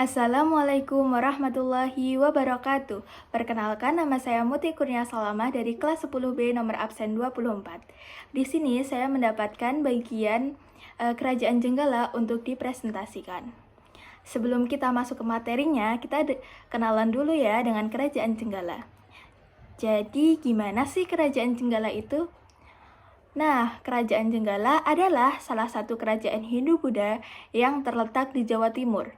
Assalamualaikum warahmatullahi wabarakatuh. Perkenalkan, nama saya Muti Kurnia Salamah dari kelas 10B nomor absen 24. Di sini saya mendapatkan bagian Kerajaan Jenggala untuk dipresentasikan. Sebelum kita masuk ke materinya, kita kenalan dulu ya dengan Kerajaan Jenggala. Jadi, gimana sih Kerajaan Jenggala itu? Nah, Kerajaan Jenggala adalah salah satu kerajaan Hindu-Buddha yang terletak di Jawa Timur.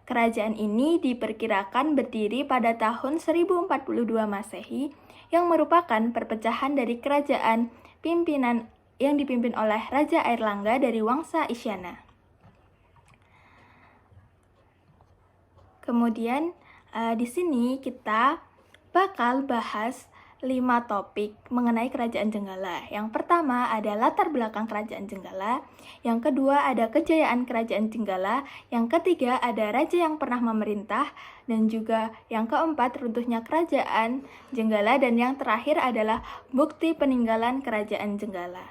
Kerajaan ini diperkirakan berdiri pada tahun 1042 Masehi yang merupakan perpecahan dari kerajaan pimpinan yang dipimpin oleh Raja Airlangga dari Wangsa Isyana. Kemudian di sini kita bakal bahas 5 topik mengenai Kerajaan Jenggala. Yang pertama ada latar belakang Kerajaan Jenggala, yang kedua ada kejayaan Kerajaan Jenggala, yang ketiga ada raja yang pernah memerintah, dan juga yang keempat runtuhnya Kerajaan Jenggala, dan yang terakhir adalah bukti peninggalan Kerajaan Jenggala.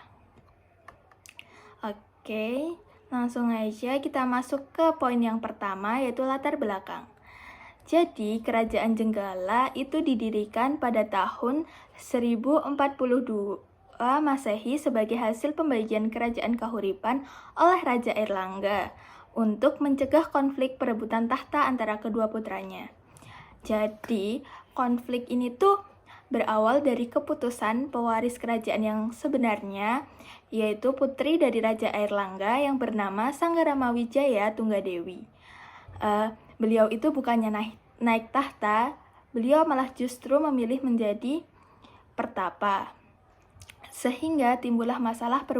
Oke, langsung aja kita masuk ke poin yang pertama, yaitu latar belakang. Jadi, Kerajaan Jenggala itu didirikan pada tahun 1042 Masehi sebagai hasil pembagian Kerajaan Kahuripan oleh Raja Airlangga untuk mencegah konflik perebutan tahta antara kedua putranya. Jadi, konflik ini tuh berawal dari keputusan pewaris kerajaan yang sebenarnya, yaitu putri dari Raja Airlangga yang bernama Sanggarama Wijaya Tunggadewi. Beliau itu bukannya naik tahta, beliau malah justru memilih menjadi pertapa. Sehingga timbullah masalah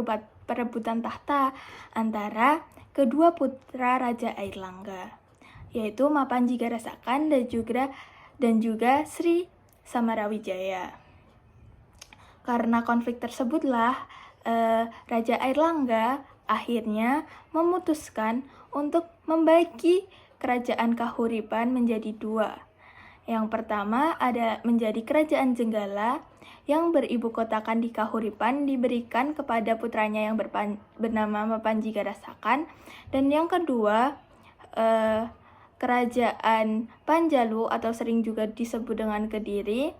perebutan tahta antara kedua putra Raja Airlangga, yaitu Mapanjigarasakan dan juga Sri Samarawijaya. Karena konflik tersebutlah Raja Airlangga akhirnya memutuskan untuk membagi Kerajaan Kahuripan menjadi 2. Yang pertama ada menjadi Kerajaan Jenggala yang beribu kotakan di Kahuripan diberikan kepada putranya yang bernama Mapanjigarasakan, dan yang kedua Kerajaan Panjalu atau sering juga disebut dengan Kediri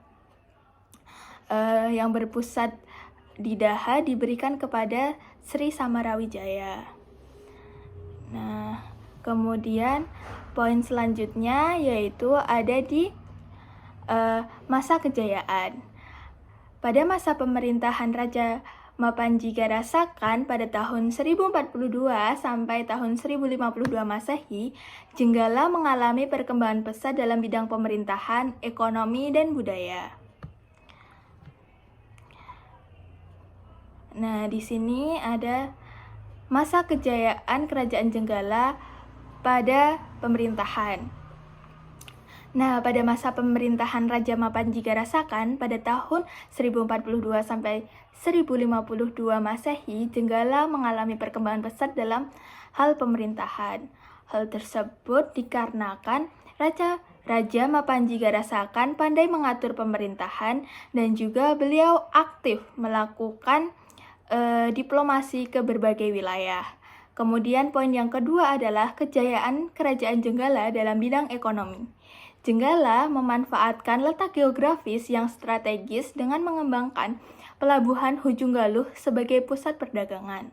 yang berpusat di Daha diberikan kepada Sri Samarawijaya. Nah, kemudian poin selanjutnya yaitu ada di masa kejayaan. Pada masa pemerintahan Raja Mapanjigarasakan pada tahun 1042 sampai tahun 1052 Masehi, Jenggala mengalami perkembangan pesat dalam bidang pemerintahan, ekonomi, dan budaya. Nah, di sini ada masa kejayaan Kerajaan Jenggala pada pemerintahan. Nah, pada masa pemerintahan Raja Mapanjigarasakan pada tahun 1042 sampai 1052 Masehi, Jenggala mengalami perkembangan pesat dalam hal pemerintahan. Hal tersebut dikarenakan Raja Mapanjigarasakan pandai mengatur pemerintahan dan juga beliau aktif melakukan diplomasi ke berbagai wilayah. Kemudian poin yang kedua adalah kejayaan Kerajaan Jenggala dalam bidang ekonomi. Jenggala memanfaatkan letak geografis yang strategis dengan mengembangkan pelabuhan Hujung Galuh sebagai pusat perdagangan.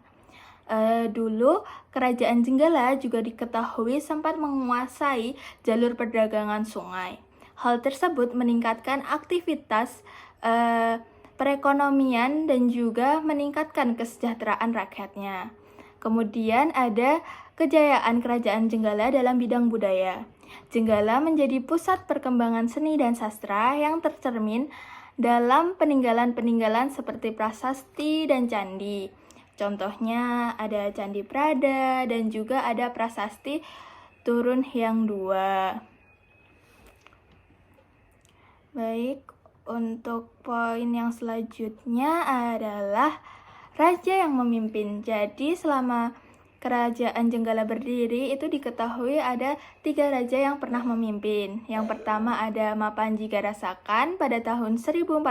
Dulu Kerajaan Jenggala juga diketahui sempat menguasai jalur perdagangan sungai. Hal tersebut meningkatkan aktivitas perekonomian dan juga meningkatkan kesejahteraan rakyatnya. Kemudian ada kejayaan Kerajaan Jenggala dalam bidang budaya. Jenggala menjadi pusat perkembangan seni dan sastra yang tercermin dalam peninggalan-peninggalan seperti prasasti dan candi. Contohnya ada Candi Prada dan juga ada prasasti Turun Hyang Dua. Baik, untuk poin yang selanjutnya adalah raja yang memimpin. Jadi selama Kerajaan Jenggala berdiri itu diketahui ada 3 raja yang pernah memimpin. Yang pertama ada Mapanjigarasakan pada tahun 1042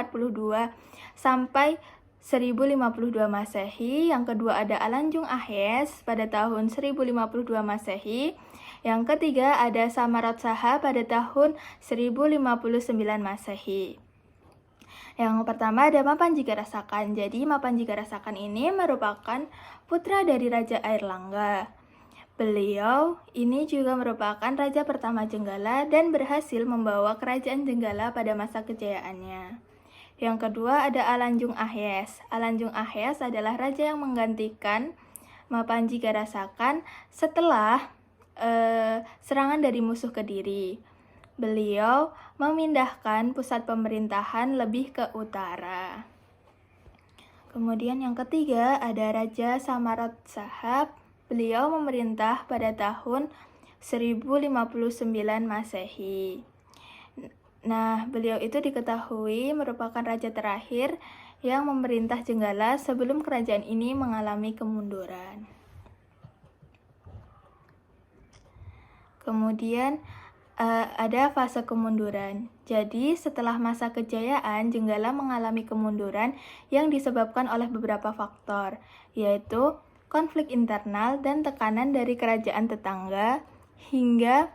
sampai 1052 Masehi. Yang kedua ada Alanjung Ahes pada tahun 1052 Masehi. Yang ketiga ada Samaratsaha pada tahun 1059 Masehi. Yang pertama ada Mapanjigarasakan. Jadi Mapanjigarasakan ini merupakan putra dari Raja Airlangga. Beliau ini juga merupakan raja pertama Jenggala dan berhasil membawa kerajaan Jenggala pada masa kejayaannya. Yang kedua ada Alanjung Ahyes. Alanjung Ahyes adalah raja yang menggantikan Mapanjigarasakan setelah serangan dari musuh Kediri. Beliau memindahkan pusat pemerintahan lebih ke utara. Kemudian yang ketiga ada Raja Samaratsaha. Beliau memerintah pada tahun 1059 Masehi. Nah, beliau itu diketahui merupakan raja terakhir yang memerintah Jenggala sebelum kerajaan ini mengalami kemunduran. Kemudian ada fase kemunduran. Jadi, setelah masa kejayaan, Jenggala mengalami kemunduran yang disebabkan oleh beberapa faktor, yaitu konflik internal dan tekanan dari kerajaan tetangga, hingga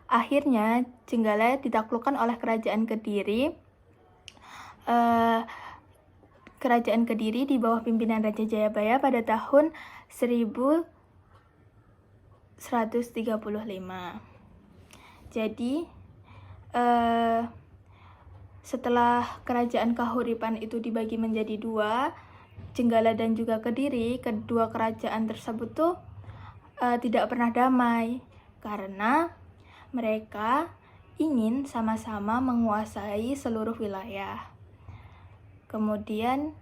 akhirnya Jenggala ditaklukkan oleh kerajaan Kediri. Kerajaan Kediri di bawah pimpinan Raja Jayabaya pada tahun 1135. Jadi, setelah kerajaan Kahuripan itu dibagi menjadi dua, Jenggala dan juga Kediri, kedua kerajaan tersebut tuh tidak pernah damai karena mereka ingin sama-sama menguasai seluruh wilayah. Kemudian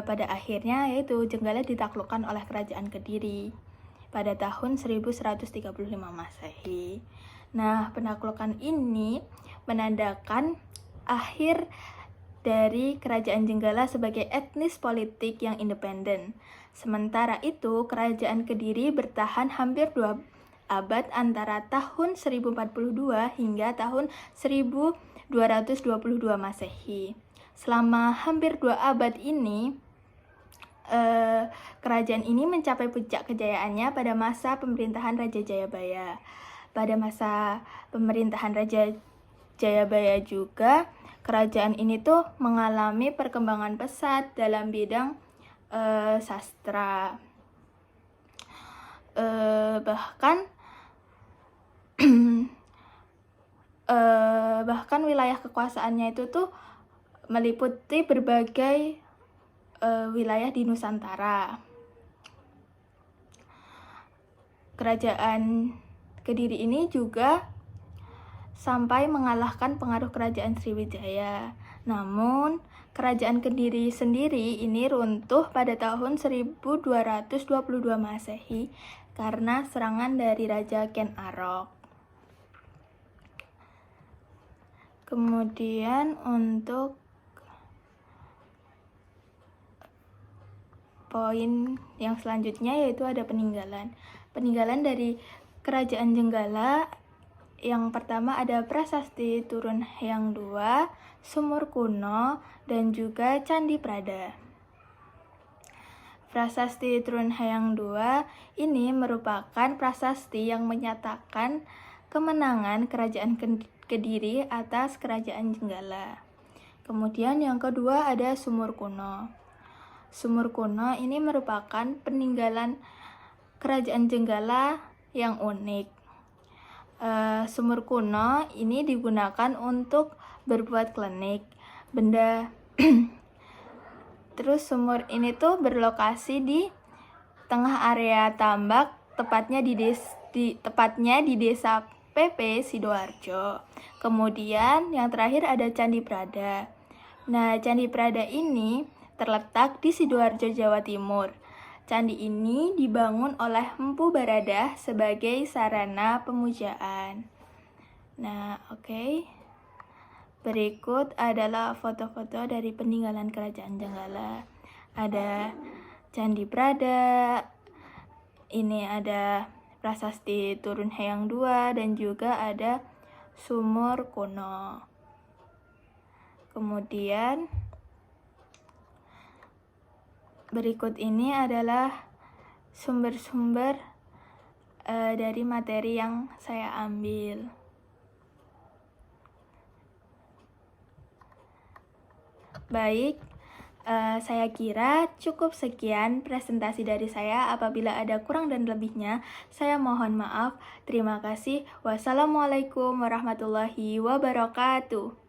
pada akhirnya yaitu Jenggala ditaklukkan oleh kerajaan Kediri pada tahun 1135 Masehi. Nah, penaklukan ini menandakan akhir dari kerajaan Jenggala sebagai etnis politik yang independen. Sementara itu, kerajaan Kediri bertahan hampir 2 abad antara tahun 1042 hingga tahun 1222 Masehi. Selama hampir 2 abad ini, kerajaan ini mencapai puncak kejayaannya pada masa pemerintahan Raja Jayabaya. Pada masa pemerintahan Raja Jayabaya juga, kerajaan ini tuh mengalami perkembangan pesat dalam bidang sastra. Bahkan wilayah kekuasaannya itu tuh meliputi berbagai wilayah di Nusantara. Kerajaan Kediri ini juga sampai mengalahkan pengaruh kerajaan Sriwijaya. Namun, kerajaan Kediri sendiri ini runtuh pada tahun 1222 Masehi karena serangan dari Raja Ken Arok. Kemudian untuk poin yang selanjutnya yaitu ada peninggalan. Peninggalan dari kerajaan Jenggala yang pertama ada Prasasti Turun Hyang II, Sumur Kuno, dan juga Candi Prada. Prasasti Turun Hyang II ini merupakan prasasti yang menyatakan kemenangan kerajaan Kediri atas kerajaan Jenggala. Kemudian yang kedua ada Sumur Kuno. Sumur Kuno ini merupakan peninggalan kerajaan Jenggala yang unik. Sumur kuno ini digunakan untuk berbuat klinik. Terus sumur ini tuh berlokasi di tengah area tambak, tepatnya di desa PP Sidoarjo. Kemudian yang terakhir ada Candi Prada. Nah, Candi Prada ini terletak di Sidoarjo, Jawa Timur. Candi ini dibangun oleh Empu Baradah sebagai sarana pemujaan. Nah, oke. Berikut adalah foto-foto dari peninggalan kerajaan Jenggala. Ada Candi Prada, ini ada Prasasti Turun Hyang II, dan juga ada Sumur Kuno. Kemudian berikut ini adalah sumber-sumber dari materi yang saya ambil. Baik, saya kira cukup sekian presentasi dari saya. Apabila ada kurang dan lebihnya, saya mohon maaf. Terima kasih. Wassalamualaikum warahmatullahi wabarakatuh.